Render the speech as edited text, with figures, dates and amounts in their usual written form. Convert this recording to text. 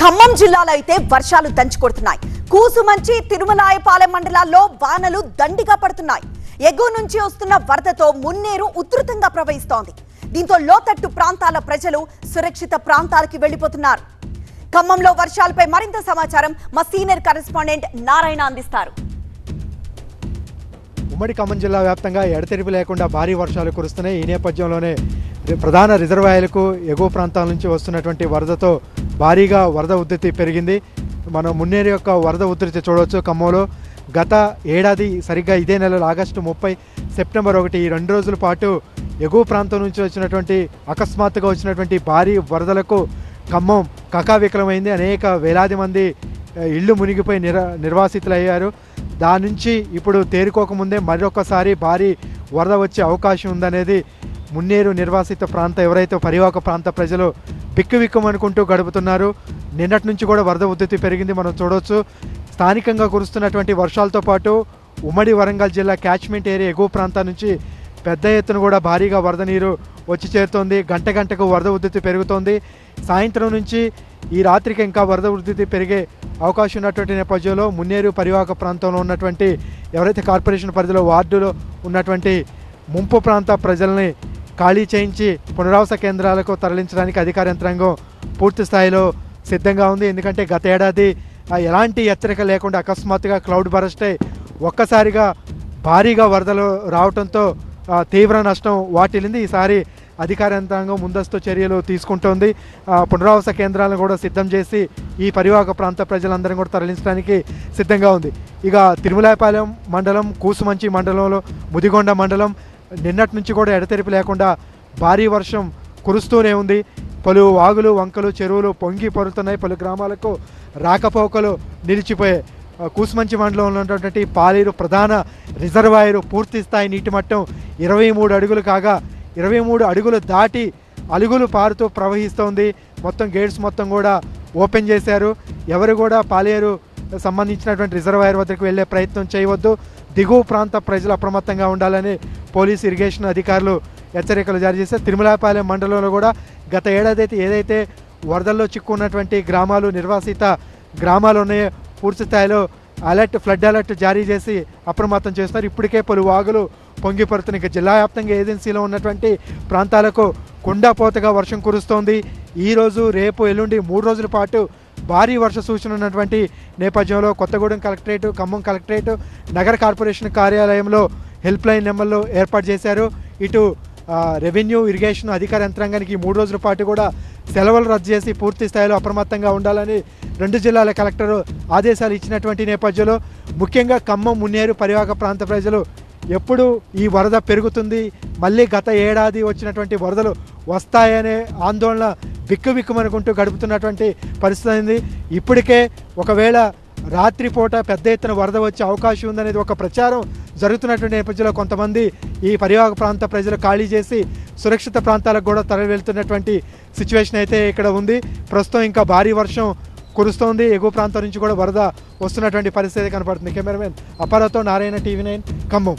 ఖమ్మం జిల్లాలో అయితే వర్షాలు దంచుకొడుతున్నాయి. కూసుమంచి తిరుమలాయపాలెం మండలాల్లో వానలు దండిగా పడుతున్నాయి. ఎగువ నుంచి వస్తున్న వరదతో మున్నేరు ఉధృతంగా ప్రవహిస్తోంది. దీంతో లోతట్టు ప్రాంతాల ప్రజలు సురక్షిత ప్రాంతాలకు వెళ్లిపోతున్నారు. ఖమ్మంలో వర్షాలపై మరింత సమాచారం మా సీనియర్ కరెస్పాండెంట్ నారాయణ అందిస్తారు. ఉమ్మడి ఖమ్మం జిల్లా వ్యాప్తంగా ఎడతెరిపి లేకుండా భారీ వర్షాలు కురుస్తున్నాయి. ఈ నేపథ్యంలోనే ప్రధాన రిజర్వాయర్లకు ఎగువ ప్రాంతాల నుంచి వస్తున్నటువంటి వరదతో భారీగా వరద ఉధృతి పెరిగింది. మనం మున్నేరు యొక్క వరద ఉధృతి చూడవచ్చు. ఖమ్మంలో గత ఏడాది సరిగ్గా ఇదే నెలలో ఆగస్టు 30, సెప్టెంబర్ 1 ఈ 2 రోజుల పాటు ఎగువ ప్రాంతం నుంచి వచ్చినటువంటి అకస్మాత్తుగా వచ్చినటువంటి భారీ వరదలకు ఖమ్మం కకావికలమైంది. అనేక వేలాది మంది ఇళ్ళు మునిగిపోయి నిర్వాసితులయ్యారు. దాని నుంచి ఇప్పుడు తేరుకోకముందే మరొకసారి భారీ వరద వచ్చే అవకాశం ఉందనేది మున్నేరు నిర్వాసిత ప్రాంత ఎవరైతే పరివాహక ప్రాంత ప్రజలు బిక్కువిక్కుమనుకుంటూ గడుపుతున్నారు. నిన్నటి నుంచి కూడా వరద ఉధృతి పెరిగింది. మనం చూడవచ్చు. స్థానికంగా కురుస్తున్నటువంటి వర్షాలతో పాటు ఉమ్మడి వరంగల్ జిల్లా క్యాచ్మెంట్ ఏరియా ఎగువ ప్రాంతం నుంచి పెద్ద ఎత్తున కూడా భారీగా వరద నీరు వచ్చి చేరుతోంది. గంట గంటకు వరద ఉధృతి పెరుగుతోంది. సాయంత్రం నుంచి ఈ రాత్రికి ఇంకా వరద ఉధృతి పెరిగే అవకాశం ఉన్నటువంటి నేపథ్యంలో మున్నేరు పరివాహక ప్రాంతంలో ఉన్నటువంటి ఎవరైతే కార్పొరేషన్ పరిధిలో వార్డులో ఉన్నటువంటి ముంపు ప్రాంత ప్రజల్ని ఖాళీ చేయించి పునరావాస కేంద్రాలకు తరలించడానికి అధికార యంత్రాంగం పూర్తి స్థాయిలో సిద్ధంగా ఉంది. ఎందుకంటే గత ఏడాది ఎలాంటి హెచ్చరిక లేకుండా అకస్మాత్తుగా క్లౌడ్ బరస్ట్ అయి ఒక్కసారిగా భారీగా వరదలు రావడంతో తీవ్ర నష్టం వాటిల్లింది. ఈసారి అధికార యంత్రాంగం ముందస్తు చర్యలు తీసుకుంటోంది. పునరావాస కేంద్రాలను కూడా సిద్ధం చేసి ఈ పరివాహక ప్రాంత ప్రజలందరం కూడా తరలించడానికి సిద్ధంగా ఉంది. ఇక తిరుమలాయపాలెం మండలం, కూసుమంచి మండలంలో, ముదిగొండ మండలం నిన్నటి నుంచి కూడా ఎడతెరిపి లేకుండా భారీ వర్షం కురుస్తూనే ఉంది. పలు వాగులు, వంకలు, చెరువులు పొంగి పొరుతున్నాయి. పలు గ్రామాలకు రాకపోకలు నిలిచిపోయాయి. కూసుమంచి మండలంలో ఉన్నటువంటి పాలేరు ప్రధాన రిజర్వాయరు పూర్తి స్థాయి నీటి మట్టం 23 అడుగులు కాగా 23 అడుగులు దాటి అలుగులు పారుతూ ప్రవహిస్తోంది. మొత్తం గేట్స్ మొత్తం కూడా ఓపెన్ చేశారు. ఎవరు కూడా పాలేరు సంబంధించినటువంటి రిజర్వాయర్ వద్దకు వెళ్ళే ప్రయత్నం చేయవద్దు. దిగువ ప్రాంత ప్రజలు అప్రమత్తంగా ఉండాలని పోలీసు, ఇరిగేషన్ అధికారులు హెచ్చరికలు జారీ చేశారు. తిరుమలాయపాలెం మండలంలో కూడా గత ఏడాది ఏదైతే వరదల్లో చిక్కున్నటువంటి గ్రామాలు, నిర్వాసిత గ్రామాలు ఉన్నాయో పూర్తి స్థాయిలో ఫ్లడ్ అలర్ట్ జారీ చేసి అప్రమత్తం చేస్తున్నారు. ఇప్పటికే పలు వాగులు పొంగిపడుతున్నాయి. ఇక జిల్లా వ్యాప్తంగా ఏజెన్సీలో ఉన్నటువంటి ప్రాంతాలకు కుండపోతగా వర్షం కురుస్తోంది. ఈరోజు, రేపు, ఎల్లుండి 3 రోజుల పాటు భారీ వర్ష సూచన ఉన్నటువంటి నేపథ్యంలో కొత్తగూడెం కలెక్టరేట్, ఖమ్మం కలెక్టరేట్, నగర కార్పొరేషన్ కార్యాలయంలో హెల్ప్ లైన్ నెంబర్లు ఏర్పాటు చేశారు. ఇటు రెవెన్యూ, ఇరిగేషన్ అధికార యంత్రాంగానికి 3 రోజుల పాటు కూడా సెలవులు రద్దు చేసి పూర్తి స్థాయిలో అప్రమత్తంగా ఉండాలని 2 జిల్లాల కలెక్టరు ఆదేశాలు ఇచ్చినటువంటి నేపథ్యంలో ముఖ్యంగా ఖమ్మం, మున్నేరు పరివాహక ప్రాంత ప్రజలు ఎప్పుడు ఈ వరద పెరుగుతుంది, మళ్ళీ గత ఏడాది వచ్చినటువంటి వరదలు వస్తాయనే ఆందోళన బిక్కుబిక్కుమనుకుంటూ గడుపుతున్నటువంటి పరిస్థితి అయింది. ఇప్పటికే ఒకవేళ రాత్రిపూట పెద్ద ఎత్తున వరద వచ్చే అవకాశం ఉందనేది ఒక ప్రచారం జరుగుతున్నటువంటి నేపథ్యంలో కొంతమంది ఈ పరివాహక ప్రాంత ప్రజలు ఖాళీ చేసి సురక్షిత ప్రాంతాలకు కూడా తరలి వెళ్తున్నటువంటి సిచ్యువేషన్ అయితే ఇక్కడ ఉంది. ప్రస్తుతం ఇంకా భారీ వర్షం కురుస్తోంది. ఎగువ ప్రాంతం నుంచి కూడా వరద వస్తున్నటువంటి పరిస్థితి కనపడుతుంది. కెమెరామెన్ అపారాతో నారాయణ, TV9 ఖమ్మం.